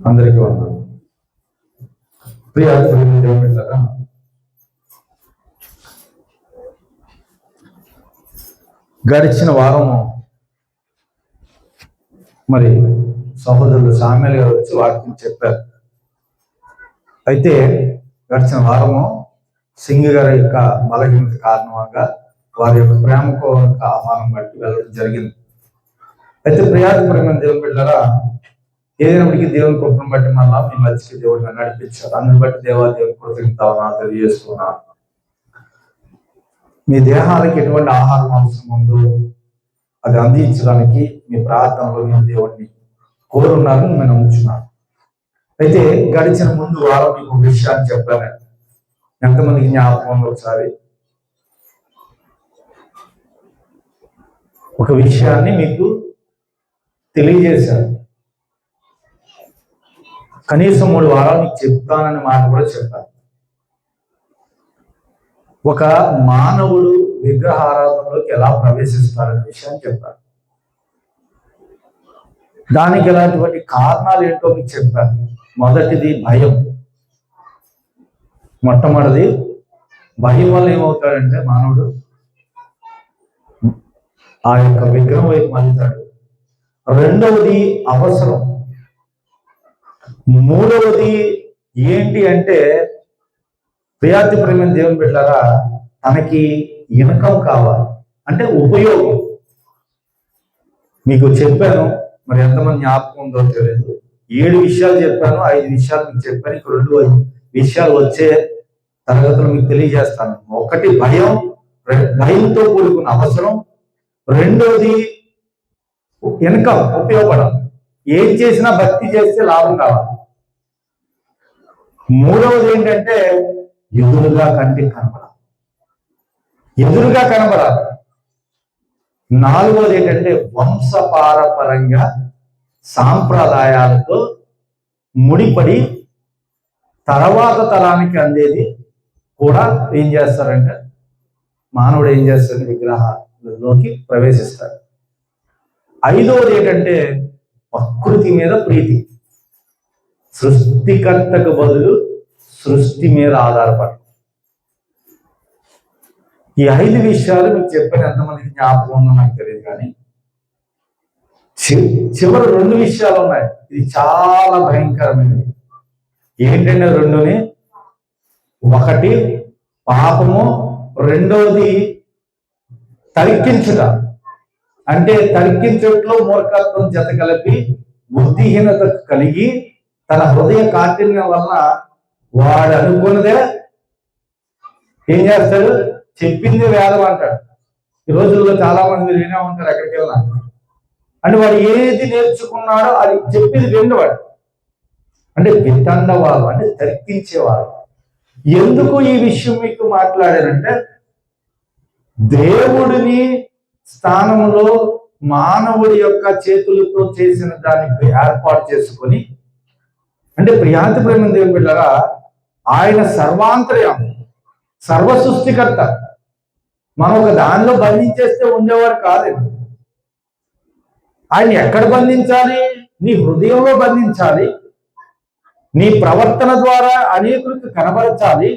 అందరికీ వందనాలు. ప్రియ దేవుని బిడ్డలారా, గడిచిన వారము మరి సహోదరులు సామ్యాల్ గారు వచ్చి వాక్యం చెప్పారు. అయితే గడిచిన వారము సింగ్ గారి యొక్క బలహీనత కారణంగా వారి యొక్క ప్రేమకు ఆహ్వానం బట్టి వెళ్ళడం జరిగింది. అయితే ప్రియాత్మకమైన దేవుని బిడ్డలారా, ఏదైనప్పటికీ దేవుని కృపను బట్టి మళ్ళా మీ మధ్యకి దేవుడు నన్ను నడిపించారు. అందుని బట్టి దేవుని కృతజ్ఞతలు తెలియజేస్తున్నాను. మీ దేహాలకు ఎటువంటి ఆహారం అవసరం ఉందో అది అందించడానికి మీ ప్రార్థనలో మీ దేవుడిని కోరున్నారని నేను నమ్ముచున్నాను. అయితే గడిచిన ముందు వారం మీకు విషయాన్ని చెప్పాను. ఎంతమందికి జ్ఞాపకం ఒకసారి ఒక విషయాన్ని మీకు తెలియజేశాను. కనీసం 3 వారాలు మీకు చెప్తానని మాట కూడా చెప్పాను. ఒక మానవుడు విగ్రహారాధనలోకి ఎలా ప్రవేశిస్తారనే విషయాన్ని చెప్పాను. దానికి ఎలాంటి కారణాలు ఏంటో మీకు చెప్పాను. మొదటిది భయం. మొట్టమొదటిది భయం వల్ల ఏమవుతాడంటే మానవుడు ఆ యొక్క విగ్రహం వైపు మళ్ళుతాడు. రెండవది అవసరం. మూడవది ఏంటి అంటే ప్రియాతి ప్రేమ దేవుని బిడ్డలారా, తనకి ఇన్కమ్ కావాలి, అంటే ఉపయోగం. మీకు చెప్పాను, మరి ఎంతమంది జ్ఞాపకం ఉందో తెలియదు. 7 విషయాలు చెప్పాను, 5 విషయాలు మీకు చెప్పాను. ఇక్కడ 2 విషయాలు వచ్చే తరగతులు మీకు తెలియజేస్తాను. ఒకటి భయం, భయంతో కూడుకున్న అవసరం. రెండవది ఇన్కమ్, ఉపయోగపడాలి. ఏం చేసినా భక్తి చేస్తే లాభం కావాలి. మూడవది ఏంటంటే ఎదురుగా కంటికి కనపడాలి, ఎదురుగా కనపడాలి. నాలుగవది ఏంటంటే వంశపారపరంగా సాంప్రదాయాలతో ముడిపడి తర్వాత తరానికి అందేది కూడా ఏం చేస్తారంటే మానవుడు ఏం చేస్తాడు, విగ్రహాలలోకి ప్రవేశిస్తాడు. ఐదవది ఏంటంటే ప్రకృతి మీద ప్రీతి. సృష్టికర్తకు బదులు సృష్టి మీద ఆధారపడడం. ఈ 5 విషయాలు మీకు చెప్పాను. ఎంతమందికి జ్ఞాపకం ఉందో నాకు తెలియదు, కానీ చివరి 2 విషయాలు ఉన్నాయి. ఇది చాలా భయంకరమైనది. ఏంటంటే 2ని, ఒకటి పాపము, రెండవది తర్కించుట. అంటే తర్కించుట్లో మూర్ఖత్వం జత కలిపి బుద్ధిహీనత కలిగి తన హృదయ కాఠిన్యం వల్ల వాడు అనుకున్నదే ఏం చేస్తాడు, చెప్పింది వేదం అంటాడు. ఈ రోజుల్లో చాలా మంది మీరు వినే ఉంటారు, ఎక్కడికి వెళ్ళినా. అంటే వాడు ఏది నేర్చుకున్నాడో అది చెప్పింది విన్నవాడు. అంటే వితండవాడు, అంటే తర్కించేవాడు. ఎందుకు ఈ విషయం మీకు మాట్లాడానంటే, దేవుడిని స్థానంలో మానవుడి యొక్క చేతులతో చేసిన దాన్ని ఏర్పాటు చేసుకొని, అంటే ప్రియాంత ప్రేమ దేవుని బిడ్డలారా, ఆయన సర్వాంతర్యం, సర్వ సృష్టికర్త. మనం ఒక దానిలో బంధించేస్తే ఉండేవాడు కాదు. ఆయన ఎక్కడ బంధించాలి? నీ హృదయంలో బంధించాలి. నీ ప్రవర్తన ద్వారా అనేకులకు కనబరచాలి.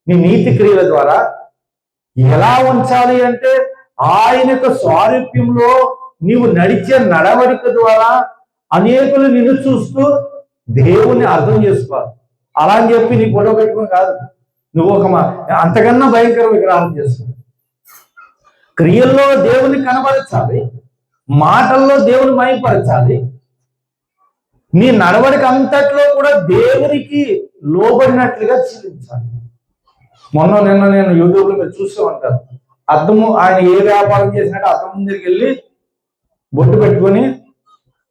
నీ నీతి క్రియల ద్వారా ఎలా ఉంచాలి అంటే ఆయన యొక్క స్వారూప్యంలో నీవు నడిచే నడవడిక ద్వారా అనేకులు నిన్ను చూస్తూ దేవుణ్ణి అర్థం చేసుకోవాలి. అలా అని చెప్పి నీ గొడవ పెట్టుకుని కాదు, నువ్వు ఒక అంతకన్నా భయంకర విగ్రహం చేస్తున్నావు. క్రియల్లో దేవుని కనబరచాలి, మాటల్లో దేవుని మయపరచాలి. నీ నడవడిక అంతట్లో కూడా దేవునికి లోబడినట్లుగా జీవించాలి. నిన్న నేను యూట్యూబ్లో మీరు చూస్తూ ఉంటాను. అద్దము, ఆయన ఏ వ్యాపారం చేసినట్టు అద్దం ముందుకి వెళ్ళి బొట్టు పెట్టుకొని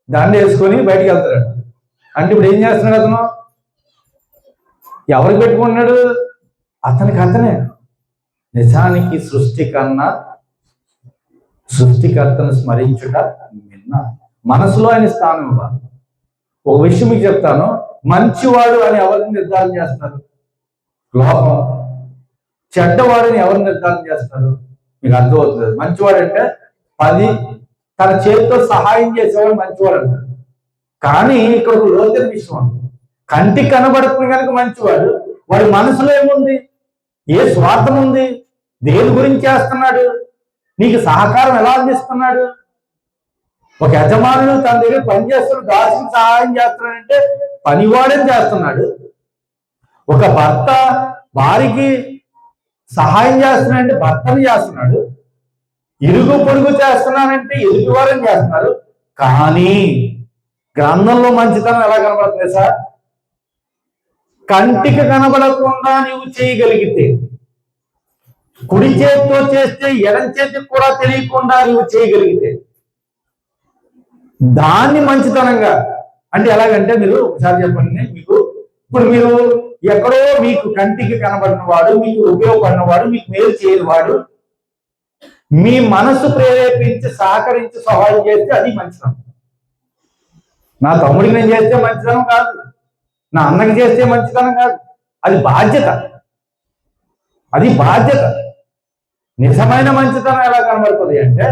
దండ వేసుకొని బయటికి వెళ్తాడు. అంటే ఇప్పుడు ఏం చేస్తున్నాడు అతను? ఎవరికి పెట్టుకున్నాడు? అతనికి అతనే. నిజానికి సృష్టికర్తను స్మరించుట నిన్న మనసులో ఆయన స్థానం ఇవ్వాలి. ఒక విషయం మీకు చెప్తాను, మంచివాడు అని ఎవరిని నిర్ధారణ చేస్తారు? లోకం. చెడ్డవాడిని ఎవరు నిర్ధారణ చేస్తారు? మీకు అర్థమవుతుంది. మంచివాడు అంటే 10 తన చేతితో సహాయం చేసేవాడు మంచివాడు అంటారు. కానీ ఇక్కడ ఒక లోతైన విషయం ఉంది. కంటికి కనబడుతుంది కనుక మంచివాడు, వాడి మనసులో ఏముంది? ఏ స్వార్థం ఉంది? దేని గురించి చేస్తున్నాడు? నీకు సహకారం ఎలా అందిస్తున్నాడు? ఒక యజమానుడు తన దగ్గర పనిచేస్తున్న దాసుకు సహాయం చేస్తున్నాడంటే పనివాడని చేస్తున్నాడు. ఒక భర్త వారికి సహాయం చేస్తున్నాడంటే భర్తని చేస్తున్నాడు. ఇరుగు పొరుగు చేస్తున్నానంటే ఎదుటివారని చేస్తున్నారు. కానీ గ్రంథంలో మంచితనం ఎలా కనబడుతుంది సార్? కంటికి కనబడకుండా నీవు చేయగలిగితే, కుడి చేతితో చేస్తే ఎడం చేతికి కూడా తెలియకుండా నీవు చేయగలిగితే దాన్ని మంచితనంగా, అంటే ఎలాగంటే మీరు ఒకసారి చెప్పండి, మీకు ఇప్పుడు మీరు ఎక్కడో మీకు కంటికి కనబడిన వాడు, మీకు ఉపయోగపడిన వాడు, మీకు మేలు చేయని వాడు మీ మనసు ప్రేరేపించి సహకరించి సహాయం చేస్తే అది మంచితనం. నా తమ్ముడికి నేను చేస్తే మంచితనం కాదు, నా అన్నకి చేస్తే మంచితనం కాదు, అది బాధ్యత. అది బాధ్యత. నిజమైన మంచితనం ఎలా కనబడుతుంది అంటే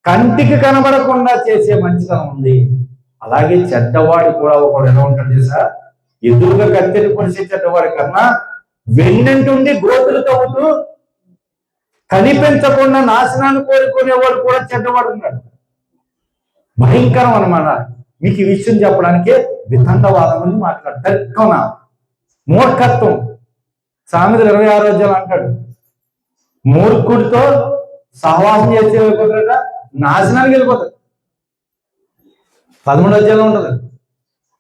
కంటికి కనబడకుండా చేసే మంచితనం ఉంది. అలాగే చెడ్డవాడు కూడా ఒకడు ఎలా ఉంటాడు తెలుసా? ఎదురుగా కత్తెని పొడిసే చెడ్డవాడి కన్నా వెన్నంటుండి గోతులు తవ్వుతూ కనిపించకుండా నాశనాన్ని కోరుకునేవాడు కూడా చెడ్డవాడు ఉన్నాడు. భయంకరం అన్నమాట. మీకు ఈ విషయం చెప్పడానికే వితండవాదం అని మాట్లాడతారు. అవునా? మూర్ఖత్వం. సామెతలు 26వ అధ్యాయం అంటాడు, మూర్ఖుడితో సహవాసం చేసే కుదరగా నాశనానికి వెళ్ళిపోతాడు. 13వ అధ్యాయంలో ఉంటుంది.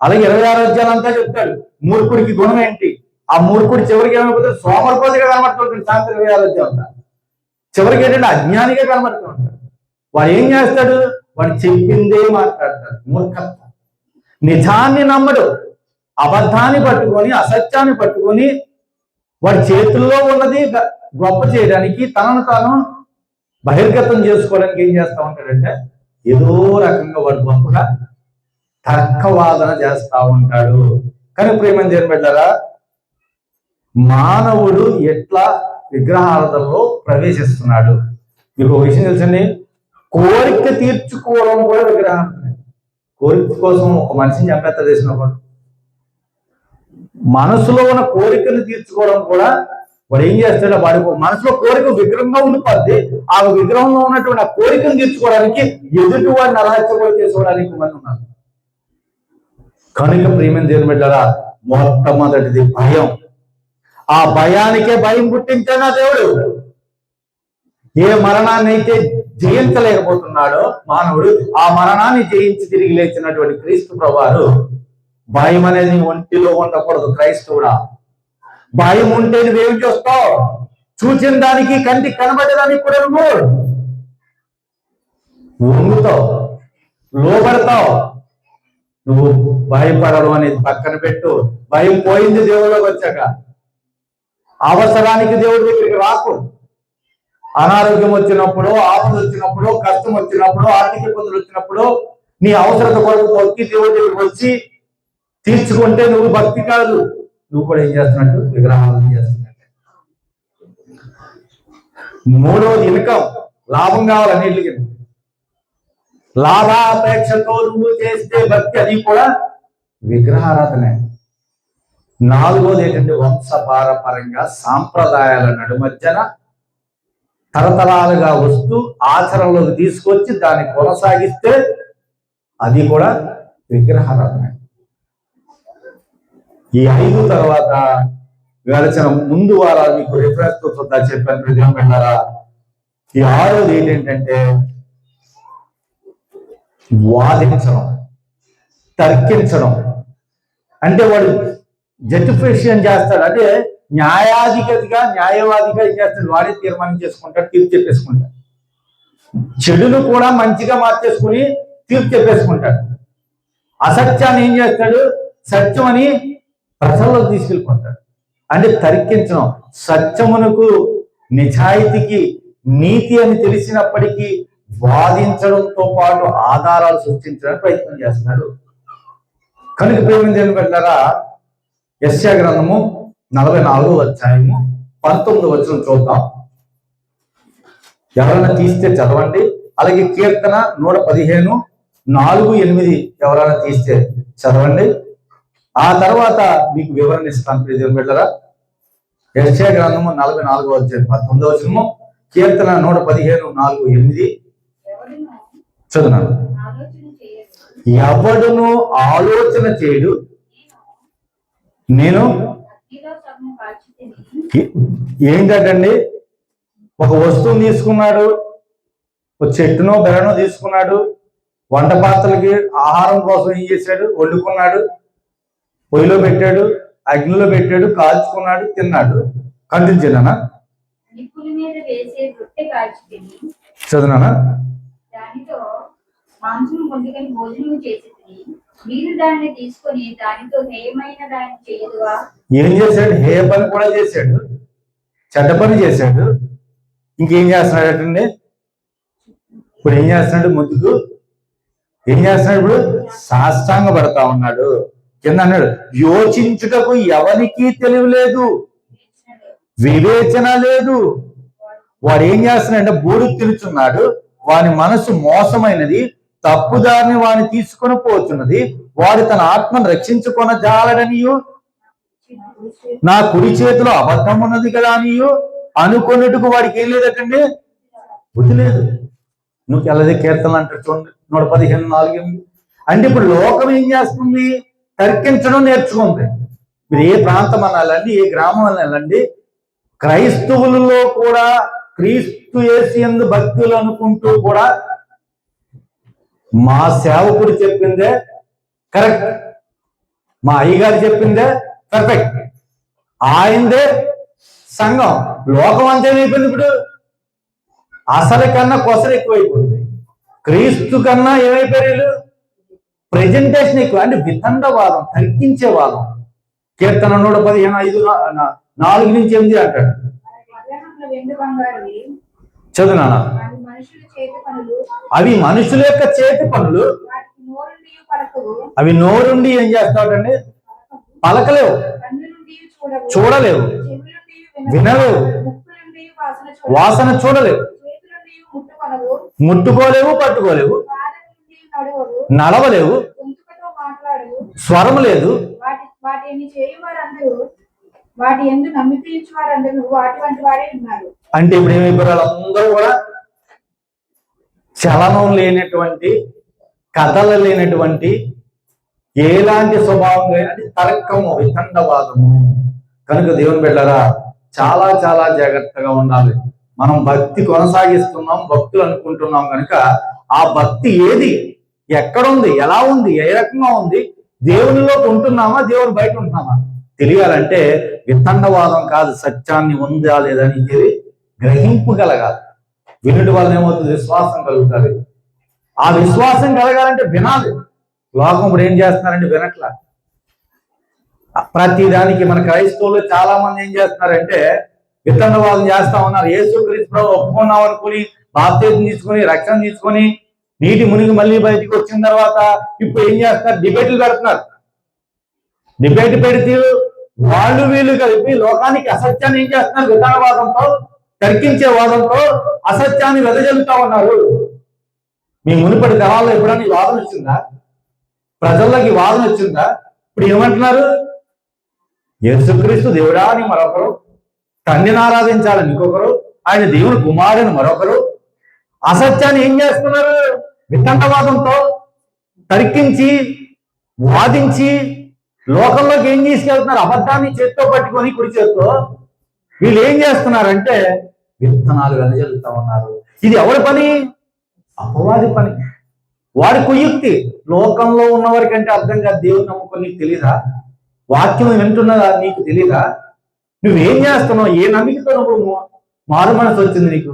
అలాగే 26వ అధ్యాయం అంతా చెప్తాడు మూర్ఖుడికి గుణం ఏంటి. ఆ మూర్ఖుడు చివరికి ఏమైపోతాడు? సోమరిపోతుగా కనబడుతుంటాడు. సాయంత్రం 26వ అధ్యాయం అంతా చివరికి ఏంటంటే అజ్ఞానిగా కనబడుతూ ఉంటాడు. వాడు ఏం చేస్తాడు? వాడు చెప్పిందే మాట్లాడతాడు. మూర్ఖత్వం. నిజాన్ని నమ్మడు, అబద్ధాన్ని పట్టుకొని అసత్యాన్ని పట్టుకొని వాడి చేతుల్లో ఉన్నది గొప్ప చేయడానికి, తనను తాను బహిర్గతం చేసుకోవడానికి ఏం చేస్తా ఉంటాడంటే ఏదో రకంగా వాడు గొప్పగా తర్కవాదన చేస్తా ఉంటాడు. కానీ ప్రేమని చేరిపెట్టారా, మానవుడు ఎట్లా విగ్రహారాధనలో ప్రవేశిస్తున్నాడు? మీకు ఒక విషయం తెలుసండి, కోరిక తీర్చుకోవడం కూడా విగ్రహారాధన. కోరిక కోసం ఒక మనిషిని చంపేత చేసినప్పుడు మనసులో ఉన్న కోరికను తీర్చుకోవడం కూడా వాడు ఏం చేస్తాడు? వాడి మనసులో కోరిక విగ్రహంగా ఉండిపోద్ది. ఆ విగ్రహంలో ఉన్నటువంటి ఆ కోరికను తీర్చుకోవడానికి ఎదుటి వాడిని అలహత్యం చేసుకోవడానికి మంది ఉన్నారు. కనుక ప్రేమని దేని పెట్టారా, మొట్టమొదటిది భయం. ఆ భయానికే భయం పుట్టించాడు దేవుడు. ఏ మరణాన్ని అయితే జయించలేకపోతున్నాడో మానవుడు, ఆ మరణాన్ని జయించి తిరిగి లేచినటువంటి క్రీస్తు ప్రభువారు భయం అనేది ఒంటిలో ఉండకూడదు. క్రైస్తవుడా, భయం ఉంటే నువ్వేం చేస్తావు? చూచిన దానికి, కంటికి కనబడేదానికి కూడా నువ్వు వంగుతావు, లోబడతావు. నువ్వు భయపడడం అనేది పక్కన పెట్టు. భయం పోయింది దేవుళ్ళకి వచ్చాక. అవసరానికి దేవుడి దగ్గరికి రాకు. అనారోగ్యం వచ్చినప్పుడు, ఆపద వచ్చినప్పుడు, కష్టం వచ్చినప్పుడు, ఆర్థిక ఇబ్బందులు వచ్చినప్పుడు నీ అవసరత కొరకు వచ్చి దేవుడి దగ్గరికి వచ్చి తీర్చుకుంటే నువ్వు భక్తి కాదు, నువ్వు కూడా ఏం చేస్తున్నట్టు విగ్రహాలను చేస్తున్నట్టు. మూడవది ఇన్కమ్, లాభం కావాలి అన్నిటికీ. లాభాపేక్షతో నువ్వు చేస్తే భక్తి, అది కూడా విగ్రహారాధనే. నాలుగోది ఏంటంటే వంశపారపరంగా సాంప్రదాయాల నడుమధ్యన తరతరాలుగా వస్తూ ఆచరణలోకి తీసుకొచ్చి దాన్ని కొనసాగిస్తే అది కూడా విగ్రహారాధనే. ఈ 5 తర్వాత గడిచిన ముందు వారాలు మీకు రిఫరెన్స్ తో చూద్దా చెప్పాను. ప్రజలు పెట్టారా? ఈ 6వది ఏంటంటే వాదించడం, తర్కించడం. అంటే వాడు జస్టిఫికేషన్ చేస్తాడు. అంటే న్యాయవాదిగా ఏం చేస్తాడు? వాడే తీర్మానం చేసుకుంటాడు, తీర్పు చెప్పేసుకుంటాడు. చెడును కూడా మంచిగా మార్చేసుకుని తీర్పు చెప్పేసుకుంటాడు. అసత్యాన్ని ఏం చేస్తాడు? సత్యం అని ప్రజల్లోకి తీసుకెళ్ళిపోతాడు. అంటే తర్కించడం, సత్యమునకు నిజాయితీకి నీతి అని తెలిసినప్పటికీ వాదించడంతో పాటు ఆధారాలు సృష్టించడానికి ప్రయత్నం చేస్తున్నాడు. కనుక ప్రేమించి ఏం పెట్టారా? యెషయా గ్రంథము 44వ అధ్యాయము 19వ వచనం చూద్దాం. ఎవరైనా తీస్తే చదవండి. అలాగే కీర్తన 115 4:8 ఎవరైనా తీస్తే చదవండి. ఆ తర్వాత మీకు వివరణ ఇస్తాను. ప్రియదేవుని బిడ్డలారా, యెషయా గ్రంథము 44వ అధ్యాయం 19వ వచనము, కీర్తన 115 4:8 చదువున్నాను. ఎవడును ఆలోచన చేయడు, నేను ఏంటండి, ఒక వస్తువుని తీసుకున్నాడు, ఒక చెట్టునో బెరనో తీసుకున్నాడు, వంట పాత్రలకి ఆహారం కోసం ఏం చేశాడు, వండుకున్నాడు, పొయ్యిలో పెట్టాడు, అగ్నిలో పెట్టాడు, కాల్చుకున్నాడు, తిన్నాడు. కంటించానా చదువునా? ఏం చేశాడు? హేయ పని కూడా చేశాడు, చెడ్డ పని చేశాడు. ఇంకేం చేస్తున్నాడటండి? ఇప్పుడు ఏం చేస్తున్నాడు? ముందుకు ఏం చేస్తున్నాడు? ఇప్పుడు సాష్టాంగ పడతా ఉన్నాడు. కింద అన్నాడు, యోచించుటకు ఎవరికి తెలివి లేదు, వివేచన లేదు. వాడు ఏం చేస్తున్నాడంటే బూరు తిరుచున్నాడు, వాని మనసు మోసమైనది, తప్పుదారిని వాడిని తీసుకొని పోతున్నది, వాడు తన ఆత్మను రక్షించుకొన జాలడనియు, నా కుడి చేతిలో అబద్ధం ఉన్నది కదా అనియు అనుకున్నట్టుకు వాడికి ఏం లేదటండి, బుద్ధి లేదు. నువ్వు ఎల్లది కీర్తనలు అంటారు చూడండి, 115 4:8. అంటే ఇప్పుడు లోకం ఏం చేస్తుంది? తర్కించడం నేర్చుకుంది. మీరు ఏ ప్రాంతం అనాలండి, ఏ గ్రామం అనాలండి, క్రైస్తవులలో కూడా క్రీస్తు యేసు యందు భక్తులు అనుకుంటూ కూడా మా సేవకుడు చెప్పిందే కరెక్ట్, మా అయ్యగారు చెప్పిందే పర్ఫెక్ట్, ఆయనదే సంఘం. లోకం అంతేమైపోయింది ఇప్పుడు, అసలు కన్నా కొసలు ఎక్కువైపోయింది. క్రీస్తు కన్నా ఏమైపోయారు? ప్రెజెంటేషన్ ఎక్కువ. అంటే వితండవాదం, తర్కించేవాదం. కీర్తన 115 4-8 అంటాడు. చదువునా? అవి మనుషుల యొక్క చేతి పనులు, అవి నోరుండి ఏం చేస్తాడండి? పలకలేవు, చూడలేవు, వినలేవు, వాసన చూడలేవు, ముట్టుకోలేవు, పట్టుకోలేవు, నడవలేవు, స్వరం లేదు. అంటే ఇప్పుడు ఏమైపోయారు? అందరూ కూడా చలనం లేనటువంటి, కథలు లేనటువంటి, ఎలాంటి స్వభావం అంటే తర్కము, వితండవాదము. కనుక దేవుని బిడ్డలారా, చాలా చాలా జాగ్రత్తగా ఉండాలి. మనం భక్తి కొనసాగిస్తున్నాం, భక్తులు అనుకుంటున్నాం కనుక ఆ భక్తి ఏది, ఎక్కడుంది, ఎలా ఉంది, ఏ రకంగా ఉంది, దేవునిలో ఉంటున్నామా, దేవుని బయట ఉంటున్నామా తెలియాలంటే వితండవాదం కాదు, సత్యాన్ని ఉందా లేదని గ్రహింపు కలగాలి. వినుడి వల్ల ఏమవుతుంది? విశ్వాసం కలుగుతుంది. ఆ విశ్వాసం కలగాలంటే వినాలి. లోకం ఇప్పుడు ఏం చేస్తున్నారంటే వినట్లా. ప్రతిదానికి మన క్రైస్తవులు చాలా మంది ఏం చేస్తున్నారంటే వితండవాదం చేస్తా ఉన్నారు. యేసుక్రీస్తు ఒప్పుకున్నాం అనుకుని బాప్తిజం తీసుకొని రక్షణ తీసుకొని నీటి మునిగి మళ్ళీ బయటికి వచ్చిన తర్వాత ఇప్పుడు ఏం చేస్తున్నారు? డిబేట్లు పెడుతున్నారు. డిబేట్ పెడితే వాళ్ళు వీళ్ళు కలిపి లోకానికి అసత్యాన్ని ఏం చేస్తున్నారు? విధానవాదంతో, తర్కించే వాదంతో అసత్యాన్ని వెదజల్లుతా ఉన్నారు. మీ మునుపటి తరాల్లో ఎప్పుడైనా వాదన వచ్చిందా? ప్రజల్లోకి వాదన వచ్చిందా? ఇప్పుడు ఏమంటున్నారు? యేసుక్రీస్తు దేవుడా అని మరొకరు, తండ్రిని ఆరాధించాలని ఇంకొకరు, ఆయన దేవుని కుమారుని మరొకరు. అసత్యాన్ని ఏం చేస్తున్నారు? వితండవాదంతో తర్కించి వాదించి లోకంలోకి ఏం తీసుకెళ్తున్నారు? అబద్ధాన్ని చేత్తో పట్టుకొని కుడి చేత్తో వీళ్ళు ఏం చేస్తున్నారంటే విత్తనాలు వెదజల్లుతా ఉన్నారు. ఇది ఎవరి పని? అపవాది పని, వాడి కుయుక్తి. లోకంలో ఉన్నవారి కంటే అర్థం కాదు. దేవుని నమ్ముకొని నీకు తెలీదా? వాక్యం వింటున్నదా నీకు తెలీదా? నువ్వేం చేస్తున్నావు? ఏ నమ్మికతో నువ్వు మారు మనసు వచ్చింది నీకు?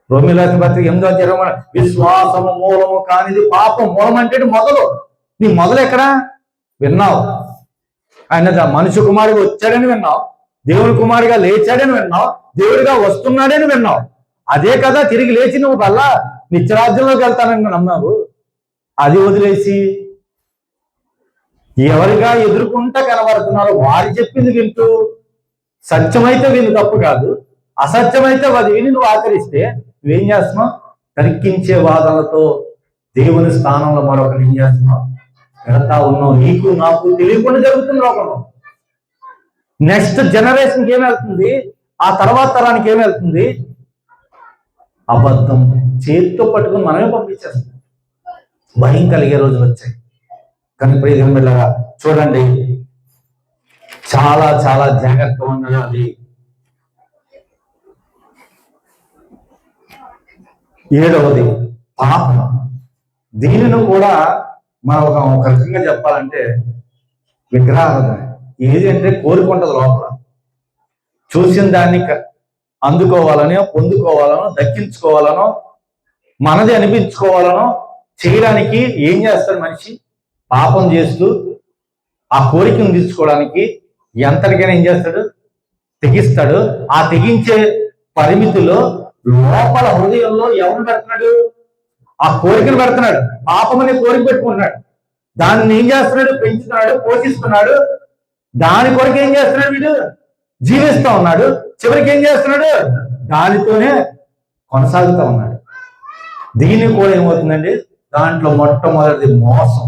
రోమీయుల పత్రిక 8:20 విశ్వాసము మూలము కానిది పాపం. మూలం అంటే మొదలు. నీ మొదలు ఎక్కడా? విన్నావు, ఆయన మనుషు కుమారుడు వచ్చాడని విన్నావు, దేవుని కుమారుడిగా లేచాడని విన్నావు, దేవుడిగా వస్తున్నాడని విన్నావు. అదే కదా తిరిగి లేచి నువ్వు వల్ల నిత్యరాజ్యంలోకి వెళ్తానని నమ్మావు. అది వదిలేసి ఎవరిగా ఎదుర్కొంటా కనబడుతున్నారో వారు చెప్పింది వింటూ, సత్యమైతే విని తప్పు కాదు, అసత్యమైతే అది విని నువ్వు ఆచరిస్తే నువ్వేం చేస్తున్నావు? తర్కించే వాదనలతో దేవుని స్థానంలో మరొకరు ఏం చేస్తున్నావు, పెడతా ఉన్నావు. నీకు నాకు తెలియకుండా జరుగుతుంది లోకంలో. నెక్స్ట్ జనరేషన్కి ఏమి వెళ్తుంది, ఆ తర్వాత తరానికి ఏమి వెళ్తుంది, అబద్ధం చేతితో పట్టుకుని మనమే పంపించేస్తాం. భయం కలిగే రోజులు వచ్చాయి. కానీ ప్రియమైన బిడ్డలారా చూడండి, చాలా చాలా జాగ్రత్తగా ఉండాలి. 7వది పాపం. దీనిని కూడా మనం ఒక రకంగా చెప్పాలంటే విగ్రహారాధన. ఏది అంటే కోరుకుంటది లోపల, చూసిన దాన్ని అందుకోవాలనో పొందుకోవాలనో దక్కించుకోవాలనో మనది అనిపించుకోవాలనో చేయడానికి ఏం చేస్తాడు మనిషి, పాపం చేస్తూ ఆ కోరికను తీర్చుకోవడానికి ఎంతటికైనా ఏం చేస్తాడు, తెగిస్తాడు. ఆ తెగించే పరిమితిలో లోపల హృదయంలో ఎవరు పెడుతున్నాడు, ఆ కోరికను పెడుతున్నాడు. పాపం అనే కోరిక పెట్టుకుంటున్నాడు. దాన్ని ఏం చేస్తున్నాడు, పెంచుతున్నాడు, పోషిస్తున్నాడు. దాని కొరకు ఏం చేస్తున్నాడు, వీడు జీవిస్తూ ఉన్నాడు. చివరికి ఏం చేస్తున్నాడు, దానితోనే కొనసాగుతూ ఉన్నాడు. దీనికి కూడా ఏమవుతుందండి, దాంట్లో మొట్టమొదటిది మోసం,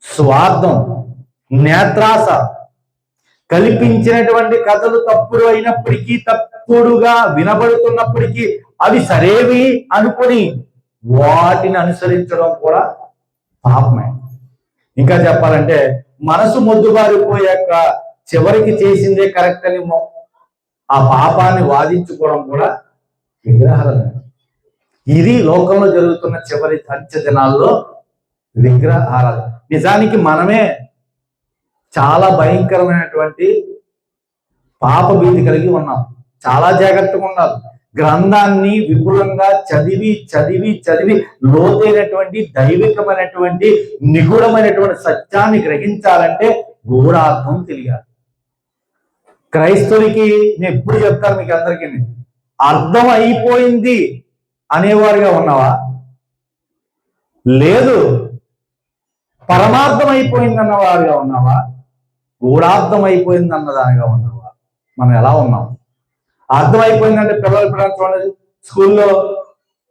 స్వార్థం, నేత్రాస. కల్పించినటువంటి కథలు తప్పుడు అయినప్పటికీ, తప్పుడుగా వినబడుతున్నప్పటికీ అవి సరేవి అనుకొని వాటిని అనుసరించడం కూడా పాపమే. ఇంకా చెప్పాలంటే మనసు మొద్దుబారిపోయాక చివరికి చేసిందే కరెక్ట్ అని ఆ పాపాన్ని వాదించుకోవడం కూడా విగ్రహారాధన. ఇది లోకంలో జరుగుతున్న చివరి అంత్య దినాల్లో విగ్రహారాధన. నిజానికి మనమే చాలా భయంకరమైనటువంటి పాప భీతి కలిగి ఉన్నాం. చాలా జాగ్రత్తగా ఉండాలి. గ్రంథాన్ని విపులంగా చదివి చదివి చదివి లోతైనటువంటి దైవికమైనటువంటి నిగూఢమైనటువంటి సత్యాన్ని గ్రహించాలంటే గూఢార్థం తెలియాలి. క్రైస్తవునికి నేను ఎప్పుడు చెప్తాను మీకు అందరికీ, అర్థం అయిపోయింది అనేవారుగా ఉన్నావా, లేదు పరమార్థం అయిపోయింది అన్నవారుగా ఉన్నావా, గూఢార్థం అయిపోయింది అన్నదానిగా ఉన్నావా? మనం ఎలా ఉన్నాం? అర్థమైపోయిందంటే పిల్లలు చూడండి, స్కూల్లో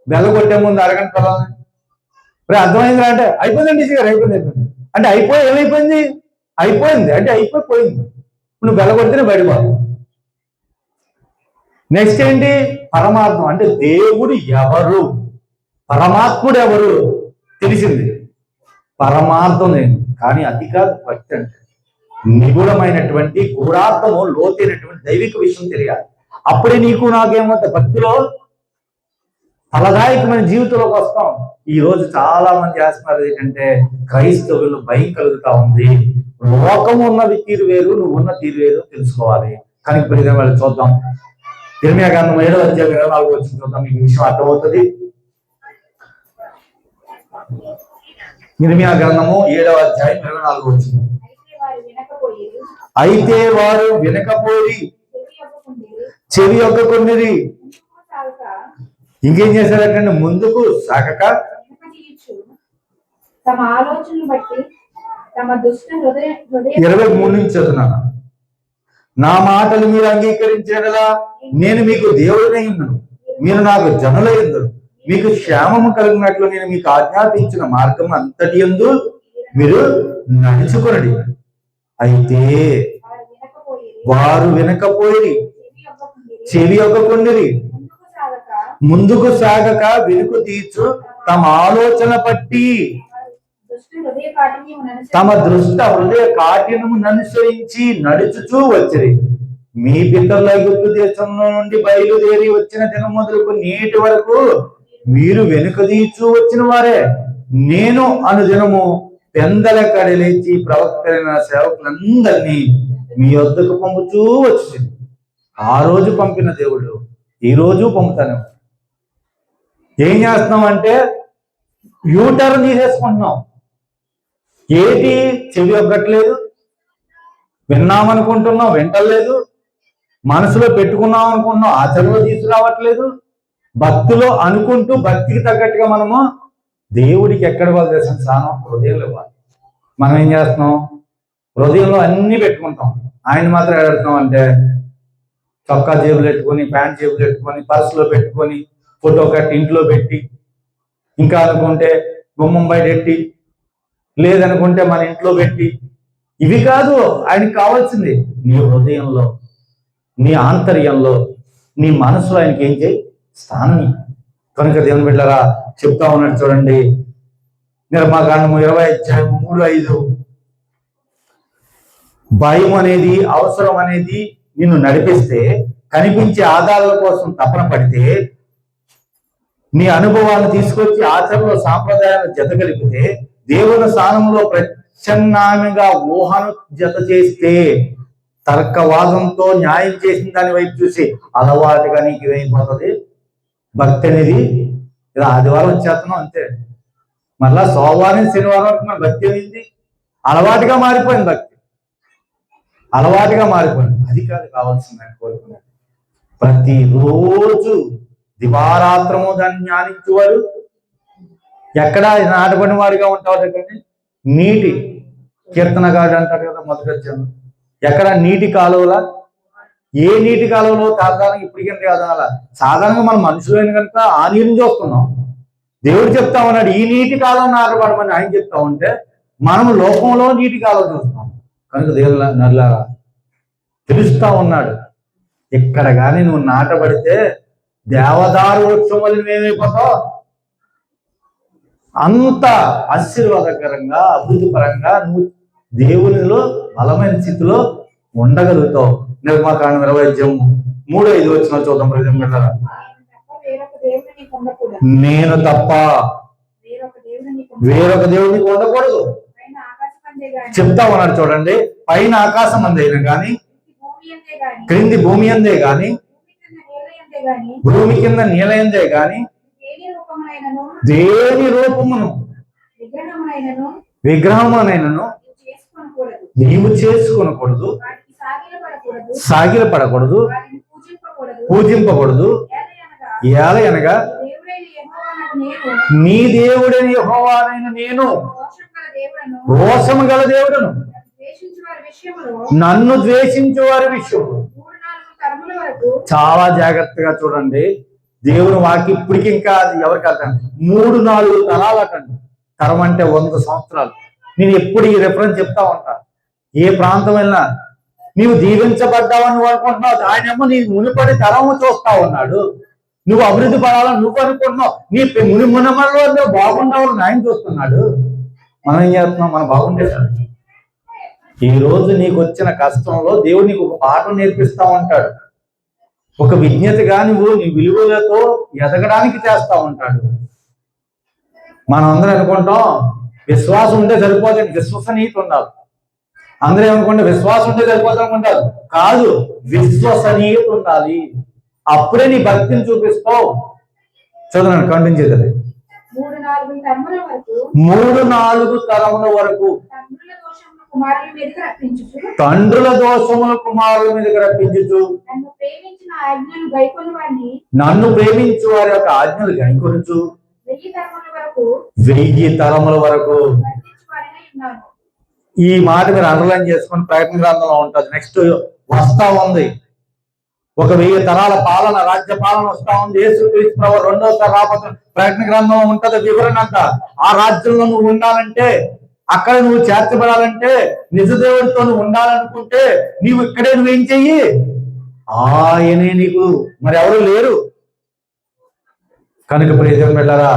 బెల్ల కొట్టే ముందు అరగంట పిల్లల్ని అర్థమైంది అంటే అయిపోయిందండి ఈజీగా, అయిపోయింది అంటే ఏమైపోయింది, అయిపోయింది అంటే అయిపోయింది. నువ్వు బెల్ల కొడితేనే బయటపడు. నెక్స్ట్ ఏంటి, పరమార్థం అంటే దేవుడు ఎవరు, పరమాత్ముడు ఎవరు తెలిసింది. పరమార్థం లేదు, కానీ అది కాదు భక్తి అంటే. నిగూఢమైనటువంటి గూఢార్థము, లోతైనటువంటి దైవిక విషయం తెలియాలి. అప్పుడే నీకు నాకేమంత భక్తిలో ఫలదాయకమైన జీవితంలోకి వస్తాం. ఈ రోజు చాలా మంది చేస్తున్నారు ఏంటంటే, క్రైస్తవులు భయం కలుగుతా ఉంది. లోకం ఉన్నది తీరు వేరు, నువ్వు ఉన్న తీరు వేరు తెలుసుకోవాలి. కానీ ఇప్పుడు వాళ్ళు చూద్దాం, ఇర్మియా గ్రంథం 7వ అధ్యాయం 24వ వచనం చూద్దాం, మీకు విషయం అర్థమవుతుంది. ఇర్మియా గ్రంథము 7వ అధ్యాయం 24వ వచనం. అయితే వారు వినకపోయి చెవి ఒక్కకొండిరి. ఇంకేం చేశారంటే, ముందుకు సాగక 23 నుంచి చదువున్నాను. నా మాటలు మీరు అంగీకరించేలా నేను మీకు దేవుడినై ఉన్నాను, మీరు నాకు జనులై ఉందరు. మీకు క్షేమము కలిగినట్లు నేను మీకు ఆజ్ఞాపించిన మార్గం అంతటి యందు మీరు నడుచుకొనడి. అయితే వారు వినకపోయి చెవి ఒక్కకొండిరి. ముందుకు సాగక వెనుక తీర్చు తమ ఆలోచన పట్టి తమ దృష్ట హృదయ కాఠినము అనుసరించి నడుచుచూ వచ్చిరి. మీ పితరుల ఐగుప్తు దేశంలో నుండి బయలుదేరి వచ్చిన దినం మొదలుకు నేటి వరకు మీరు వెనుక తీర్చు వచ్చిన వారే. నేను అనుదినము పెందల కడలేచి ప్రవక్తలైన సేవకులందరినీ మీ వద్దకు పంపుచూ వచ్చింది. ఆ రోజు పంపిన దేవుడు ఈ రోజు పంపుతాను. ఏం చేస్తున్నాం అంటే యూటర్న్ తీసేసుకుంటున్నాం. ఏటి చెవి ఒక్కట్లేదు, విన్నామనుకుంటున్నాం వింటలేదు, మనసులో పెట్టుకున్నాం అనుకుంటున్నాం ఆచరణలో తీసుకురావట్లేదు. భక్తిలో అనుకుంటూ భక్తికి తగ్గట్టుగా మనము దేవుడికి ఎక్కడ వాళ్ళు చేసిన స్థానం హృదయంలో ఇవ్వాలి. మనం ఏం చేస్తున్నాం, హృదయంలో అన్ని పెట్టుకుంటాం, ఆయన మాత్రం ఎడుతున్నాం అంటే చొక్కా జేబులు పెట్టుకొని, ప్యాంట్ జేబులు పెట్టుకొని, పర్సులో పెట్టుకొని, ఫోటో కట్టి ఇంట్లో పెట్టి, ఇంకా అనుకుంటే గుమ్మం బయట పెట్టి, లేదనుకుంటే మన ఇంట్లో పెట్టి, ఇవి కాదు ఆయనకి కావాల్సింది. నీ హృదయంలో, నీ ఆంతర్యంలో, నీ మనసులో ఆయనకి ఏం చేయి, స్థానం. కనుక దేవుని బిడ్డలారా చెప్తా ఉన్నాడు చూడండి, నిర్మాకాండము 20:3-5. భయం అనేది, అవసరం అనేది నిన్ను నడిపిస్తే, కనిపించే ఆధారాల కోసం తపన పడితే, నీ అనుభవాలను తీసుకొచ్చి ఆచరణలో సాంప్రదాయాలను జత కలిపితే, దేవుని స్థానంలో ప్రత్యామ్నాయంగా ఊహను జత చేస్తే, తర్కవాదంతో న్యాయం చేసిన దాని వైపు చూసి అలవాటుగా నీకు ఏమైపోతుంది, భక్తి అనేది ఇలా ఆదివారం వచ్చేస్తున్నాం అంతే, మళ్ళా సోమవారం శనివారం వరకు మన భక్తి అయింది, అలవాటుగా మారిపోయింది. భక్తి అలవాటుగా మారిపోయింది. అది కాదు కావాల్సింది. ఆయన కోరుకున్నాడు ప్రతిరోజు దివారాత్రము దాన్ని ధ్యానించేవాడు. ఎక్కడ నాటబడిన వాడిగా ఉంటాడు కానీ, నీటి కీర్తనగాడు అంటారు కదా మొదటి అధ్యాయం. ఎక్కడ నీటి కాలువల, ఏ నీటి కాలువలో సాధారణంగా ఇప్పటికీ కాదు, అలా సాధారణంగా మనం మనుషులైన కనుక ఆ నీరుని చూస్తున్నాం. దేవుడు చెప్తా ఉన్నాడు ఈ నీటి కాలం నాటబడమని. ఆయన చెప్తా ఉంటే మనం లోకంలో నీటి కాలం చూస్తున్నాం. కనుక దేవుడు నల్లారా తెలుస్తా ఉన్నాడు, ఇక్కడ కానీ నువ్వు నాటబడితే దేవదారు వృక్షం వల్ల నువ్వేమైపోతావు, అంత ఆశీర్వాదకరంగా అభివృద్ధిపరంగా నువ్వు దేవునిలో బలమైన స్థితిలో ఉండగలుగుతావు. నిర్మాకాండం 20:3-5 చూద్దాం. నేను తప్ప వేరొక దేవుడిని ఉండకూడదు. చెప్తా ఉన్నాడు చూడండి, పైన ఆకాశం అందైనా గాని, క్రింది భూమి అందే గాని, భూమి కింద నీలయందే గాని, దేని రూపమును విగ్రహమునైనను నీవు చేసుకొనకూడదు, సాగిలపడకూడదు, పూజింపకూడదు. ఏలయనగా నీ దేవుడైన యెహోవానైన నేను రోషము గల దేవుడను, నన్ను ద్వేషించు వారి విషయంలో. చాలా జాగ్రత్తగా చూడండి. దేవుని వాకి ఇప్పటికి ఇంకా ఎవరికి అర్థం 3-4 తరాలటండి. తరం అంటే 100 సంవత్సరాలు. నేను ఎప్పుడు ఈ రెఫరెన్స్ చెప్తా ఉంటా. ఏ ప్రాంతం వెళ్ళినా నీవు దీవించబడ్డావని నువ్వు అనుకుంటున్నావు, ఆయనేమో నీ మునిపడి తరము చూస్తా ఉన్నాడు. నువ్వు అభివృద్ధి పడాలని నువ్వు అనుకుంటున్నావు, నీ మునిమునమల్లో నువ్వు బాగుండాలని ఆయన చూస్తున్నాడు. మనం ఏం చేస్తున్నాం, మనం బాగుండేసాడు. ఈ రోజు నీకు వచ్చిన కష్టంలో దేవుడు నీకు ఒక పాఠం నేర్పిస్తా ఉంటాడు. ఒక విజ్ఞతగా నువ్వు నీ విలువలతో ఎదగడానికి చేస్తా ఉంటాడు. మనం అందరం అనుకుంటాం విశ్వాసం ఉంటే సరిపోతుంది, విశ్వసనీయత ఉండాలి. అందరూ ఏమనుకుంటే విశ్వాసం ఉంటే సరిపోతుంది అనుకుంటారు. కాదు, విశ్వసనీయత ఉండాలి. అప్పుడే నీ భక్తిని చూపిస్తావు. చదువు కంటిన్యూ చేద్దాం. 3-4 తరముల వరకు తండ్రుల దోషముల కుమారుల మీదకి రప్పించుచు, నన్ను ప్రేమించు వారి యొక్క ఆజ్ఞలు గైకొనుచు 1000 తరముల వరకు. ఈ మాట మీరు అండర్లైన్ చేసుకుని ప్రకటన గ్రంథంలో ఉంటుంది. నెక్స్ట్ వస్తా ఉంది, ఒక 1000 తరాల పాలన, రాజ్య పాలన వస్తా ఉంది. యేసుక్రీస్తు ప్రభువు రెండోసారి రాబోతున్న ప్రకటన గ్రంథంలో ఉంటది వివరణ అంతా. ఆ రాజ్యంలో నువ్వు ఉండాలంటే, అక్కడ నువ్వు చేర్చబడాలంటే, నిజదేవుడితో నువ్వు ఉండాలనుకుంటే నీవు ఇక్కడే నువ్వేం చెయ్యి, ఆయనే నీకు, మరి ఎవరు లేరు. కనుక ప్రియజనం వెళ్ళారా,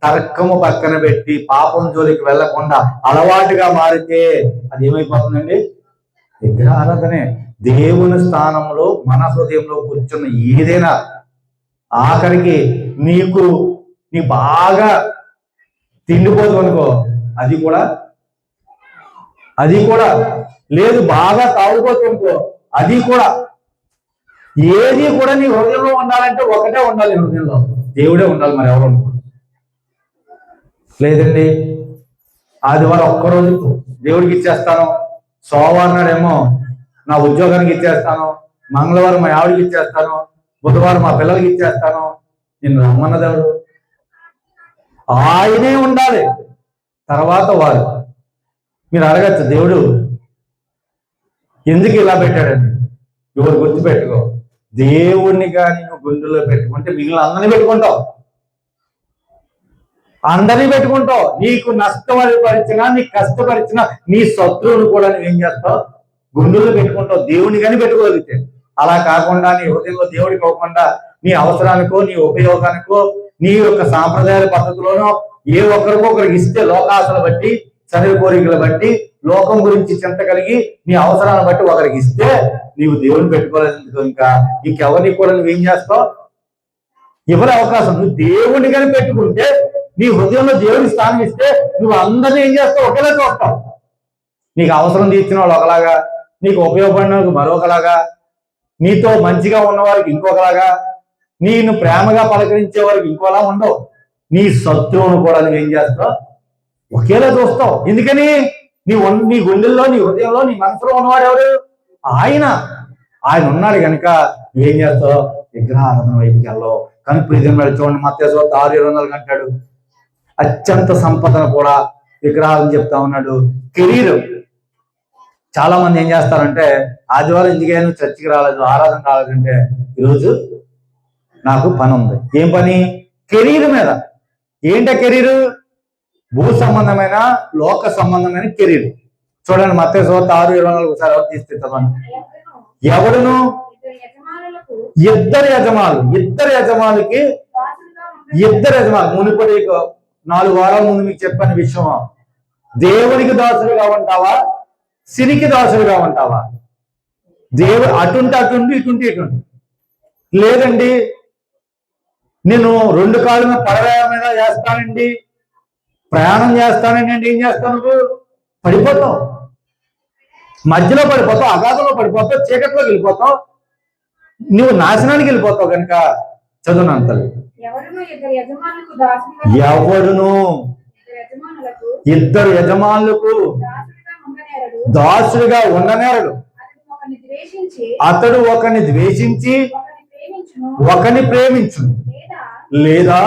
తర్కము పక్కన పెట్టి పాపం జోలికి వెళ్లకుండా అలవాటుగా మారితే అది ఏమైపోతుందండి, విగ్రహారాధనే. దేవుని స్థానంలో మన హృదయంలో కూర్చున్న ఏదైనా ఆఖరికి నీ బాగా తిండిపోదు అనుకో, అది కూడా లేదు, బాగా తాగుపోతు అనుకో, అది కూడా, ఏది కూడా నీ హృదయంలో ఉండాలంటే ఒకటే ఉండాలి, హృదయంలో దేవుడే ఉండాలి. మరి ఎవరు లేదండి, ఆదివారం ఒక్కరోజు దేవుడికి ఇచ్చేస్తాను, సోమవారం నాడేమో నా ఉద్యోగానికి ఇచ్చేస్తాను, మంగళవారం మా ఆవిడికి ఇచ్చేస్తాను, బుధవారం మా పిల్లలకి ఇచ్చేస్తాను. నిన్ను రమ్మన్న దేవుడు ఆయనే ఉండాలి, తర్వాత వారు. మీరు అడగచ్చు, దేవుడు ఎందుకు ఇలా పెట్టాడండి? ఎవరు గుర్తుపెట్టుకో, దేవుణ్ణి కానీ నువ్వు గుండెల్లో పెట్టుకుంటే మిగిలిన అందరినీ పెట్టుకుంటావు. అందరినీ పెట్టుకుంటావు. నీకు నష్టపరిచినా నీకు కష్టపరిచినా నీ శత్రువును కూడా నువ్వేం చేస్తావు? గుండెల్లో పెట్టుకుంటావు. దేవుని కానీ పెట్టుకోగలిగితే. అలా కాకుండా నీ హృదయంలో దేవుడికి ఇవ్వకుండా నీ అవసరానికో నీ ఉపయోగానికో నీ యొక్క సాంప్రదాయాల పద్ధతిలోనో ఏ ఒక్కరికొకరికి ఇస్తే లోకాశలు బట్టి శరీర కోరికలు బట్టి లోకం గురించి చింత కలిగి నీ అవసరాలను బట్టి ఒకరికి ఇస్తే నీవు దేవుని పెట్టుకోలేదు. ఇంకెవరికి కూడా నువ్వేం చేస్తావు? ఎవరి అవకాశం. నువ్వు దేవుని కానీ పెట్టుకుంటే నీ హృదయంలో దేవుని స్థానం ఇస్తే నువ్వు అందరినీ ఏం చేస్తావు? ఒకేలా చూస్తావు. నీకు అవసరం తీర్చిన వాళ్ళు ఒకలాగా, నీకు ఉపయోగపడిన వాళ్ళకి మరొకలాగా, నీతో మంచిగా ఉన్న వారికి ఇంకొకలాగా, నేను ప్రేమగా పలకరించే వారికి ఇంకోలా ఉండవు. నీ శత్రువును కూడా నువ్వేం చేస్తావు? ఒకేలా చూస్తావు. ఎందుకని? నీ గుండెల్లో నీ హృదయంలో నీ మనసులో ఉన్నవాడు ఎవరు? ఆయన ఉన్నాడు కనుక నువ్వేం చేస్తావు? విగ్రహారాధన వైపుకి వెళ్ళవు. కానీ ప్రీతం చూడండి, మత్తయి 6:20 అంటాడు, అత్యంత సంపదను కూడా విగ్రహాలను చెప్తా ఉన్నాడు. కెరీర్. చాలా మంది ఏం చేస్తారంటే ఆదివారం ఎందుకైనా చర్చికి రాలేదు, ఆరాధన రాలేదంటే ఈరోజు నాకు పని ఉంది. ఏం పని? కెరీర్ మీద. ఏంట కెరీర్? భూ సంబంధమైన లోక సంబంధమైన కెరీర్. చూడండి మత్తయి 6:24 ఒకసారి తీస్తే ఎవడును ఇద్దరు యజమానులకి మునుపటి 4 వారాల ముందు మీకు చెప్పని విషయం. దేవునికి దాసులుగా ఉంటావా? సిరికి దాసులుగా ఉంటావా? అటుంటే అటుండి ఇటుంటే ఇటుండి. లేదండి నేను 2 కాళ్ళ మీద పడవ మీద చేస్తానండి, ప్రయాణం చేస్తానండి అంటే ఏం చేస్తావు? నువ్వు పడిపోతావు. మధ్యలో పడిపోతావు, అగాధంలో పడిపోతావు, చీకట్లోకి వెళ్ళిపోతావు, నువ్వు నాశనానికి వెళ్ళిపోతావు. కనుక చదువునంతలు ఎవడును ఇద్దరు యజమానులకు దాసులుగా ఉండనేరడు. అతడు ఒకరిని ద్వేషించి ఒకరిని ప్రేమించు, లేదా